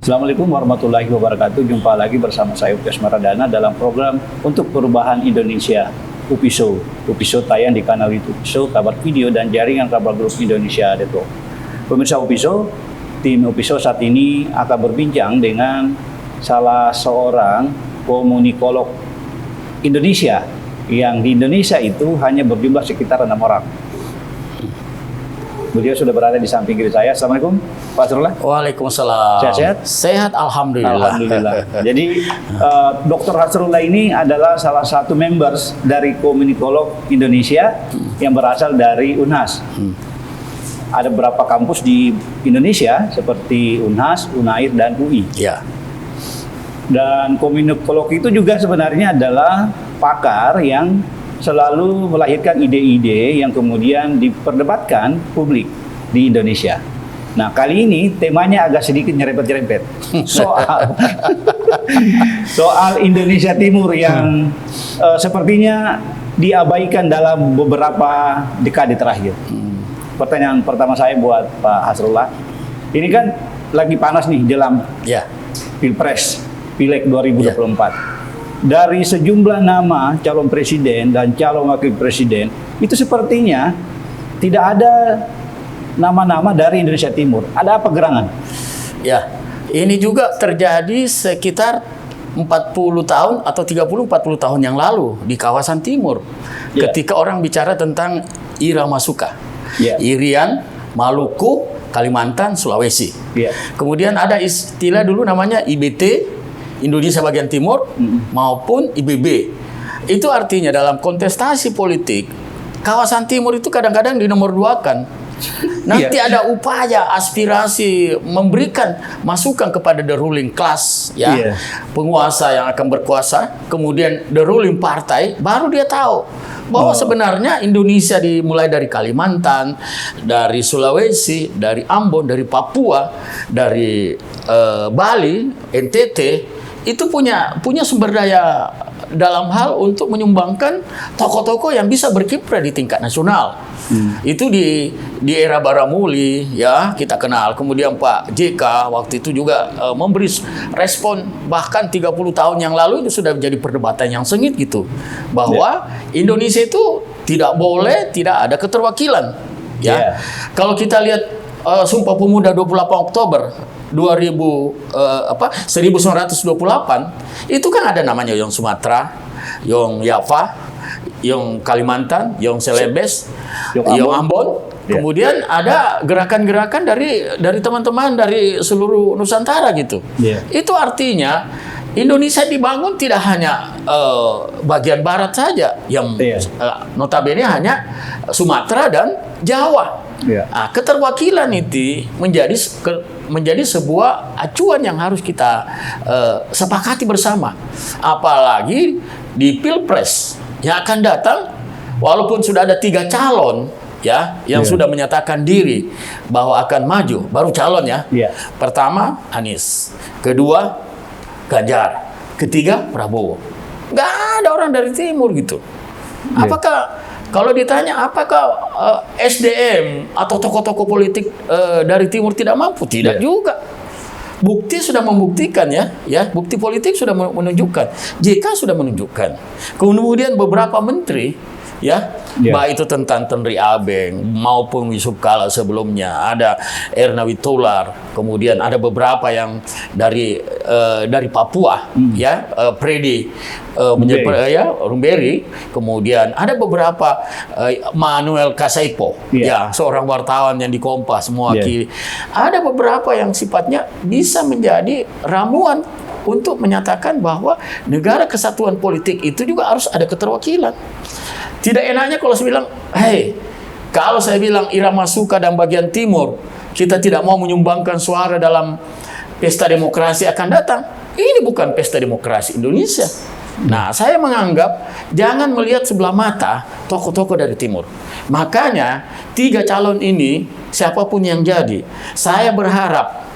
Assalamualaikum warahmatullahi wabarakatuh. Jumpa lagi bersama saya Upias Maradana dalam program Untuk Perubahan Indonesia, UPISO. UPISO tayang di kanal YouTube UPISO, kabar video dan jaringan kabar grup Indonesia Network. Pemirsa UPISO, tim UPISO saat ini akan berbincang dengan salah seorang komunikolog Indonesia yang di Indonesia itu hanya berjumlah sekitar 6 orang. Beliau sudah berada di samping kiri saya. Assalamualaikum, Pak Hasrullah. Waalaikumsalam. Sehat-sehat? Sehat, alhamdulillah. Alhamdulillah. Jadi, Dr. Hasrullah ini adalah salah satu members dari Komunikolog Indonesia yang berasal dari UNHAS. Ada beberapa kampus di Indonesia seperti UNHAS, UNAIR, dan UI. Ya. Dan komunikolog itu juga sebenarnya adalah pakar yang selalu melahirkan ide-ide yang kemudian diperdebatkan publik di Indonesia. Nah, kali ini temanya agak sedikit nyerempet-nyerempet. Soal Indonesia Timur yang sepertinya diabaikan dalam beberapa dekade terakhir. Pertanyaan pertama saya buat Pak Hasrullah. Ini kan lagi panas nih jelang Pilpres, Pileg 2024. Dari sejumlah nama calon presiden dan calon wakil presiden, itu sepertinya tidak ada nama-nama dari Indonesia Timur. Ada apa gerangan? Ya, ini juga terjadi sekitar 40 tahun atau 30-40 tahun yang lalu di kawasan timur. Ketika orang bicara tentang Irama Suka. Irian, Maluku, Kalimantan, Sulawesi. Kemudian ada istilah dulu namanya IBT, Indonesia bagian timur, maupun IBB. Itu artinya dalam kontestasi politik, kawasan timur itu kadang-kadang dinomorduakan. Nanti ada upaya, aspirasi memberikan masukan kepada the ruling class, penguasa yang akan berkuasa, kemudian the ruling partai, baru dia tahu bahwa sebenarnya Indonesia dimulai dari Kalimantan, dari Sulawesi, dari Ambon, dari Papua, dari Bali, NTT, itu punya sumber daya dalam hal untuk menyumbangkan tokoh-tokoh yang bisa berkiprah di tingkat nasional. Itu di era Baramuli, ya, kita kenal. Kemudian Pak JK waktu itu juga memberi respon, bahkan 30 tahun yang lalu itu sudah menjadi perdebatan yang sengit gitu, bahwa Indonesia itu tidak boleh tidak ada keterwakilan. Kalau kita lihat Sumpah Pemuda 28 Oktober 1928 itu kan ada namanya Yong Sumatera, Yong Java, Yong Kalimantan, Yong Celebes, Yong Ambon. Kemudian ada gerakan-gerakan dari teman-teman dari seluruh Nusantara gitu. Itu artinya Indonesia dibangun tidak hanya bagian barat saja, yang notabene hanya Sumatera dan Jawa. Nah, keterwakilan itu menjadi sebuah acuan yang harus kita sepakati bersama. Apalagi di Pilpres yang akan datang, walaupun sudah ada 3 calon yang sudah menyatakan diri bahwa akan maju, baru calon Pertama Anies, kedua Ganjar, ketiga Prabowo. Nggak ada orang dari timur gitu. Apakah kalau ditanya apakah SDM atau tokoh-tokoh politik dari timur tidak mampu? Tidak juga. Bukti sudah membuktikan bukti politik sudah menunjukkan. JK sudah menunjukkan. Kemudian beberapa menteri baik itu tentang Tenri Abeng maupun Yusuf Kala sebelumnya, ada Erna Witolar, kemudian ada beberapa yang dari Papua, Predi Rumberi, kemudian ada beberapa Manuel Kasaipo, seorang wartawan yang di Kompas mewakili. Ada beberapa yang sifatnya bisa menjadi ramuan untuk menyatakan bahwa negara kesatuan politik itu juga harus ada keterwakilan. Tidak enaknya kalau saya bilang, kalau saya bilang Irama Suka dan bagian timur, kita tidak mau menyumbangkan suara dalam pesta demokrasi akan datang. Ini bukan pesta demokrasi Indonesia. Nah, saya menganggap jangan melihat sebelah mata tokoh-tokoh dari timur. Makanya 3 calon ini, siapapun yang jadi, saya berharap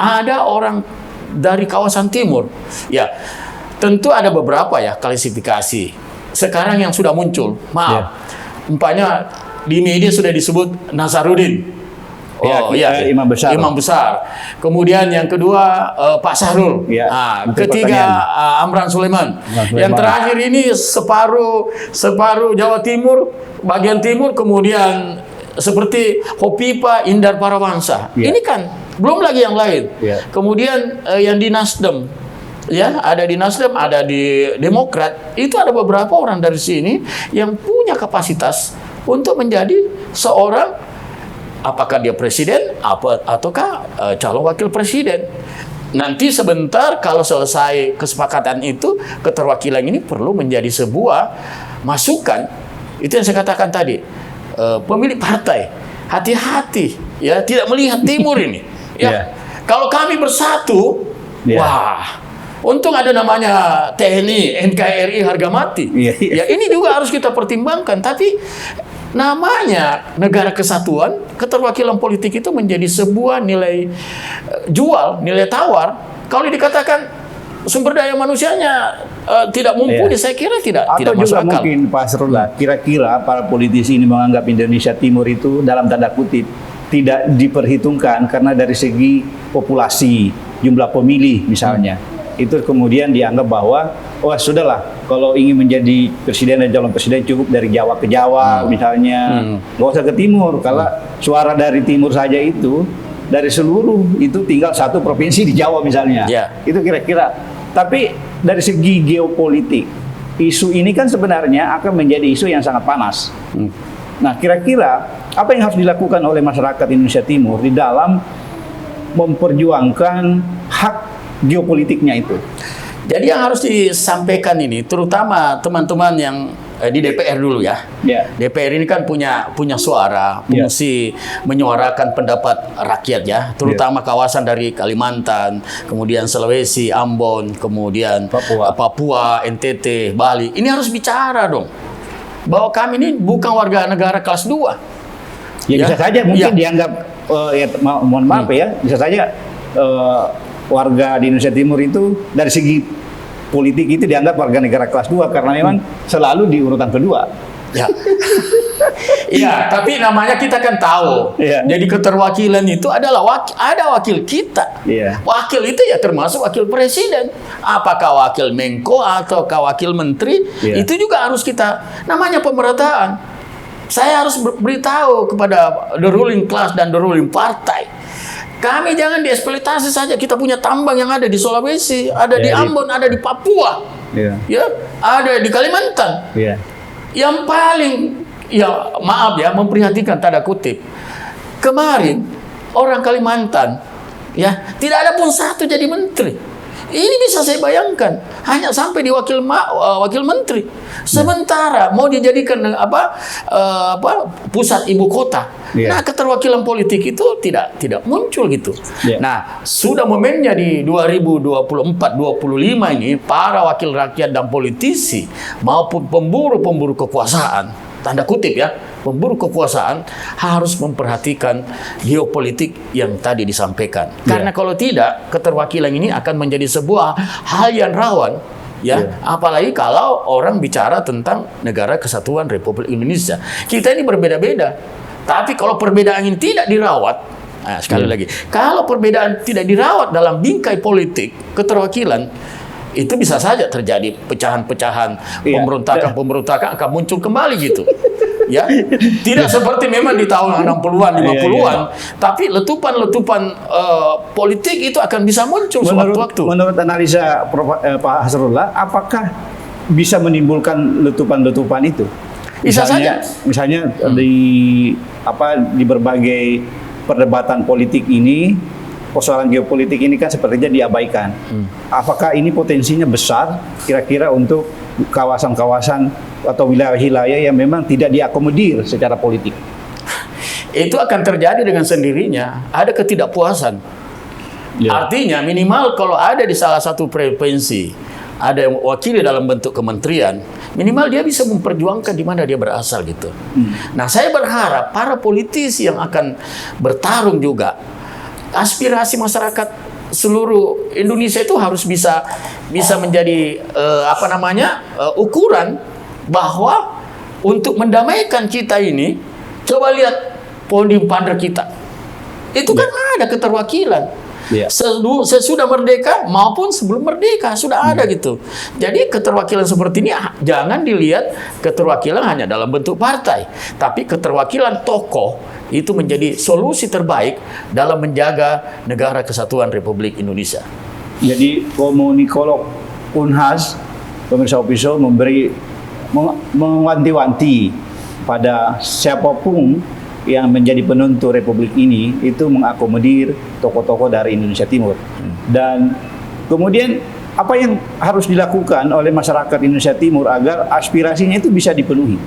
ada orang dari kawasan timur. Tentu ada beberapa klasifikasi. Sekarang yang sudah muncul, umpamanya di media sudah disebut Nazarudin. Imam besar. Imam besar. Kemudian yang kedua Pak Sahrul. Ya, Ketiga Amran Sulaiman. Yang terakhir ini separuh Jawa Timur, bagian timur, kemudian seperti Hopipa, Indar Parawansa. Ya. Ini kan belum lagi yang lain. Ya. Kemudian yang di Nasdem, ya, ada di Nasdem, ada di Demokrat. Itu ada beberapa orang dari sini yang punya kapasitas untuk menjadi seorang, apakah dia presiden ataukah calon wakil presiden. Nanti sebentar kalau selesai kesepakatan itu, keterwakilan ini perlu menjadi sebuah masukan. Itu yang saya katakan tadi. Pemilik partai hati-hati, ya, tidak melihat timur ini. Ya, Yeah. Kalau kami bersatu, Yeah. wah, untung ada namanya TNI, NKRI harga mati. Yeah. Ya, ini juga harus kita pertimbangkan. Tapi namanya negara kesatuan, keterwakilan politik itu menjadi sebuah nilai jual, nilai tawar. Kalau dikatakan sumber daya manusianya tidak mumpuni, saya kira tidak Atau masuk juga akal. mungkin Pak Asrullah, kira-kira para politisi ini menganggap Indonesia Timur itu dalam tanda kutip tidak diperhitungkan karena dari segi populasi, jumlah pemilih misalnya. Itu kemudian dianggap bahwa sudahlah, kalau ingin menjadi presiden dan calon presiden cukup dari Jawa ke Jawa misalnya, nggak usah ke Timur. Kalau suara dari Timur saja itu dari seluruh itu tinggal satu provinsi di Jawa misalnya. Ya. Itu kira-kira. Tapi dari segi geopolitik, isu ini kan sebenarnya akan menjadi isu yang sangat panas. Nah, kira-kira apa yang harus dilakukan oleh masyarakat Indonesia Timur di dalam memperjuangkan hak geopolitiknya itu? Jadi yang harus disampaikan ini, terutama teman-teman yang di DPR dulu ya. Ya. DPR ini kan punya suara, fungsi menyuarakan pendapat rakyat ya, terutama kawasan dari Kalimantan, kemudian Sulawesi, Ambon, kemudian Papua, NTT, Bali. Ini harus bicara dong, bahwa kami ini bukan warga negara kelas 2. Ya, bisa saja mungkin dianggap mohon maaf ya, bisa saja warga di Indonesia Timur itu dari segi politik itu dianggap warga negara kelas 2 karena memang selalu di urutan kedua. Ya. Iya, tapi namanya kita kan tahu. Ya. Jadi keterwakilan itu adalah ada wakil kita. Ya. Wakil itu ya termasuk wakil presiden. Apakah wakil Menko atau wakil menteri, itu juga harus kita, namanya pemerataan. Saya harus beritahu kepada the ruling class dan the ruling partai. Kami jangan dieksploitasi saja. Kita punya tambang yang ada di Sulawesi, ada di Ambon, ada di Papua, ya, ada di Kalimantan. Yang paling, ya maaf ya, memprihatinkan tanda kutip. Kemarin orang Kalimantan, ya, tidak ada pun satu jadi menteri. Ini bisa saya bayangkan, hanya sampai di wakil menteri. Sementara mau dijadikan pusat ibu kota. Nah, keterwakilan politik itu tidak muncul gitu. Nah, sudah momennya di 2024-25 ini para wakil rakyat dan politisi maupun pemburu kekuasaan, tanda kutip ya, pemburu kekuasaan harus memperhatikan geopolitik yang tadi disampaikan. Karena kalau tidak, keterwakilan ini akan menjadi sebuah hal yang rawan. Ya, apalagi kalau orang bicara tentang negara kesatuan Republik Indonesia. Kita ini berbeda-beda. Tapi kalau perbedaan ini tidak dirawat, sekali lagi, kalau perbedaan tidak dirawat dalam bingkai politik, keterwakilan, itu bisa saja terjadi pecahan-pecahan, pemberontakan akan muncul kembali gitu. Ya, tidak seperti memang di tahun 60-an, 50-an, tapi letupan-letupan politik itu akan bisa muncul sewaktu-waktu. Menurut analisa Pak Hasrullah, apakah bisa menimbulkan letupan-letupan itu? Bisa saja. Misalnya di berbagai perdebatan politik ini, persoalan geopolitik ini kan sepertinya diabaikan. Apakah ini potensinya besar kira-kira untuk kawasan-kawasan atau wilayah-wilayah yang memang tidak diakomodir secara politik? Itu akan terjadi dengan sendirinya. Ada ketidakpuasan. Artinya minimal kalau ada di salah satu provinsi ada yang wakili dalam bentuk kementerian, minimal dia bisa memperjuangkan di mana dia berasal gitu. Nah, saya berharap para politisi yang akan bertarung juga, aspirasi masyarakat seluruh Indonesia itu harus bisa menjadi ukuran bahwa untuk mendamaikan kita ini, coba lihat podium pader kita. Itu kan ada keterwakilan. Sesudah merdeka maupun sebelum merdeka sudah ada gitu. Jadi keterwakilan seperti ini jangan dilihat keterwakilan hanya dalam bentuk partai, tapi keterwakilan tokoh itu menjadi solusi terbaik dalam menjaga negara kesatuan Republik Indonesia. Jadi komunikolog Unhas, pemirsa Opiso, mewanti-wanti pada siapapun yang menjadi penuntut Republik ini itu mengakomodir tokoh-tokoh dari Indonesia Timur. Dan kemudian apa yang harus dilakukan oleh masyarakat Indonesia Timur agar aspirasinya itu bisa dipenuhi?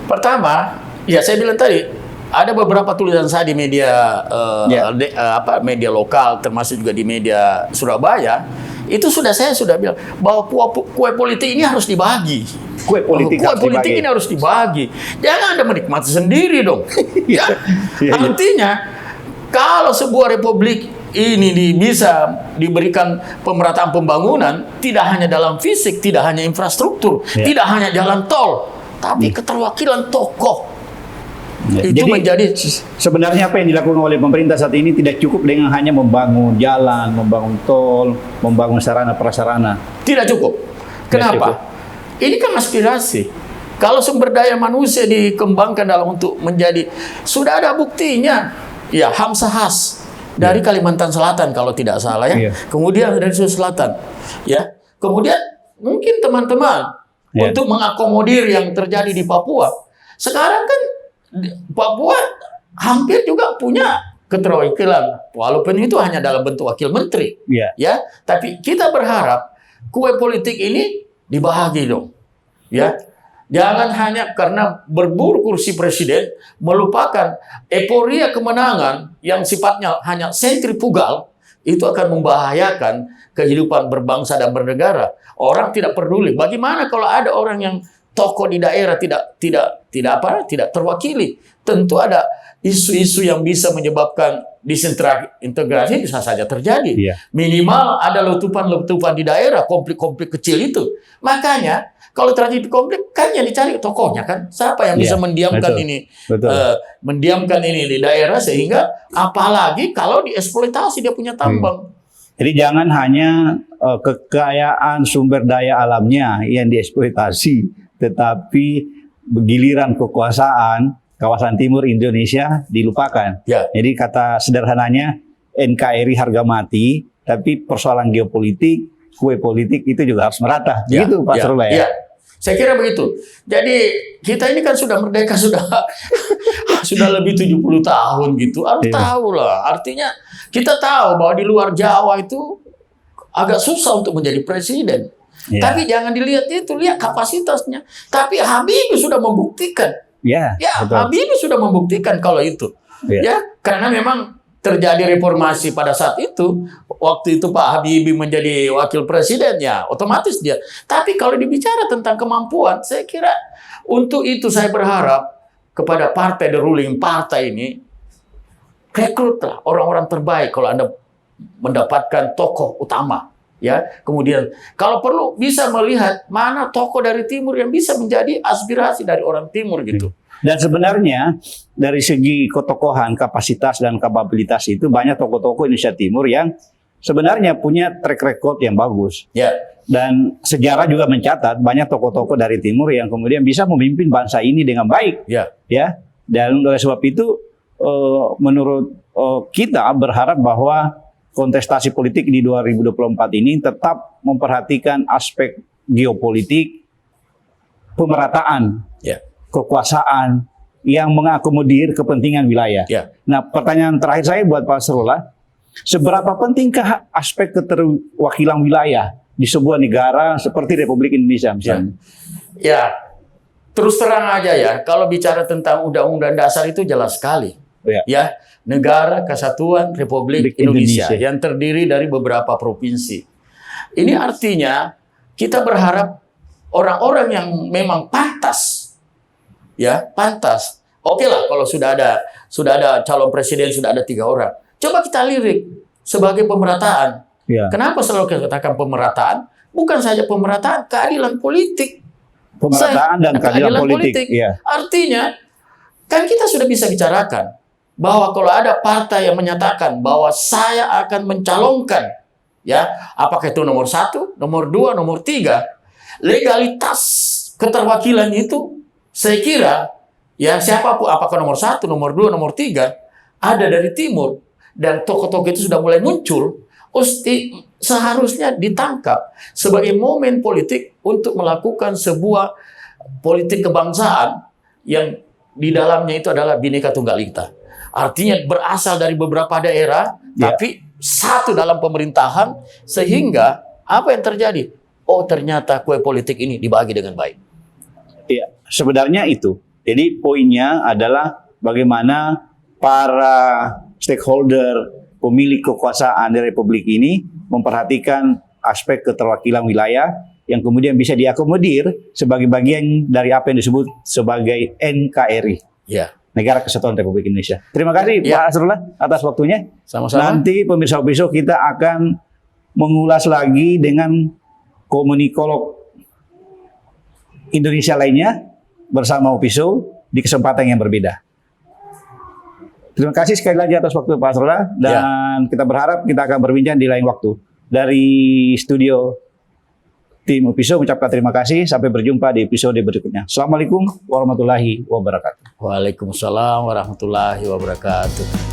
Pertama, ya saya bilang tadi, ada beberapa tulisan saya di media media lokal, termasuk juga di media Surabaya. Itu saya sudah bilang bahwa kue politik ini harus dibagi. Kue politik ini harus dibagi. Jangan Anda menikmati sendiri dong. Ya. Artinya kalau sebuah republik ini bisa diberikan pemerataan pembangunan, tidak hanya dalam fisik, tidak hanya infrastruktur, tidak hanya jalan tol, tapi keterwakilan tokoh. Itu jadi, menjadi sebenarnya apa yang dilakukan oleh pemerintah saat ini tidak cukup dengan hanya membangun jalan, membangun tol, membangun sarana prasarana. Tidak cukup. Kenapa? Ini kan aspirasi. Kalau sumber daya manusia dikembangkan dalam untuk menjadi, sudah ada buktinya. Ya, Hamzah Has dari Kalimantan Selatan kalau tidak salah ya. Kemudian dari Sulawesi Selatan. Ya. Kemudian mungkin teman-teman untuk mengakomodir yang terjadi di Papua. Sekarang kan Papua hampir juga punya keterwakilan, walaupun itu hanya dalam bentuk wakil menteri, ya. Tapi kita berharap kue politik ini dibahagi dong, ya. Jangan hanya karena berburu kursi presiden melupakan euforia kemenangan yang sifatnya hanya sentrifugal, itu akan membahayakan kehidupan berbangsa dan bernegara. Orang tidak peduli. Bagaimana kalau ada orang yang tokoh di daerah tidak terwakili? Tentu ada isu-isu yang bisa menyebabkan disintegrasi bisa saja terjadi. Minimal ada letupan-letupan di daerah, konflik-konflik kecil itu. Makanya kalau terjadi konflik kan yang dicari tokohnya kan. Siapa yang bisa mendiamkan ini? Mendiamkan ini di daerah sehingga apalagi kalau dieksploitasi dia punya tambang. Jadi jangan hanya kekayaan sumber daya alamnya yang dieksploitasi, tetapi giliran kekuasaan kawasan timur Indonesia dilupakan. Jadi kata sederhananya NKRI harga mati, tapi persoalan geopolitik, kue politik itu juga harus merata. Begitu Pak Sarullah ya? Saya kira begitu. Jadi kita ini kan sudah merdeka sudah lebih 70 tahun gitu. Harus tahu lah. Artinya kita tahu bahwa di luar Jawa itu agak susah untuk menjadi presiden. Tapi jangan dilihat itu, lihat kapasitasnya. Tapi Habibie sudah membuktikan. Habibie sudah membuktikan kalau itu. Ya, karena memang terjadi reformasi pada saat itu. Waktu itu Pak Habibie menjadi wakil presiden, ya otomatis dia. Tapi kalau dibicara tentang kemampuan, saya kira untuk itu saya berharap kepada partai the ruling partai ini, rekrutlah orang-orang terbaik kalau Anda mendapatkan tokoh utama. Ya, kemudian kalau perlu bisa melihat mana tokoh dari timur yang bisa menjadi aspirasi dari orang timur gitu. Dan sebenarnya dari segi ketokohan, kapasitas dan kapabilitas itu banyak tokoh-tokoh Indonesia Timur yang sebenarnya punya track record yang bagus. Dan sejarah juga mencatat banyak tokoh-tokoh dari timur yang kemudian bisa memimpin bangsa ini dengan baik. Dan oleh sebab itu menurut kita berharap bahwa kontestasi politik di 2024 ini tetap memperhatikan aspek geopolitik, pemerataan, kekuasaan yang mengakomodir kepentingan wilayah. Nah, pertanyaan terakhir saya buat Pak Sarullah, seberapa pentingkah aspek keterwakilan wilayah di sebuah negara seperti Republik Indonesia misalnya? Terus terang aja ya, kalau bicara tentang Undang-Undang Dasar itu jelas sekali. Negara Kesatuan Republik Indonesia yang terdiri dari beberapa provinsi. Ini artinya kita berharap orang-orang yang memang pantas, pantas. Oke lah kalau sudah ada calon presiden, sudah ada 3 orang. Coba kita lirik sebagai pemerataan. Kenapa selalu kita katakan pemerataan? Bukan saja pemerataan, keadilan politik. Pemerataan dan keadilan politik. Artinya kan kita sudah bisa bicarakan. bahwa kalau ada partai yang menyatakan bahwa saya akan mencalonkan, ya, apakah itu nomor 1, nomor 2, nomor 3, legalitas keterwakilan itu, saya kira, ya siapapun, apakah nomor 1, nomor 2, nomor 3, ada dari timur, dan tokoh-tokoh itu sudah mulai muncul, seharusnya ditangkap sebagai momen politik untuk melakukan sebuah politik kebangsaan yang di dalamnya itu adalah Bhinneka Tunggal Ika. Artinya berasal dari beberapa daerah, tapi satu dalam pemerintahan, sehingga apa yang terjadi? Oh, ternyata kue politik ini dibagi dengan baik. Iya, sebenarnya itu. Jadi poinnya adalah bagaimana para stakeholder, pemilik kekuasaan di Republik ini memperhatikan aspek keterwakilan wilayah yang kemudian bisa diakomodir sebagai bagian dari apa yang disebut sebagai NKRI. Ya. Negara Kesatuan Republik Indonesia. Terima kasih Pak Hasrullah atas waktunya. Sama-sama. Nanti pemirsa Upiso kita akan mengulas lagi dengan komunikolog Indonesia lainnya bersama Upiso di kesempatan yang berbeda. Terima kasih sekali lagi atas waktu Pak Hasrullah, dan kita berharap kita akan berbincang di lain waktu. Dari studio tim Upiso mengucapkan terima kasih. Sampai berjumpa di episode berikutnya. Assalamualaikum warahmatullahi wabarakatuh. Waalaikumsalam warahmatullahi wabarakatuh.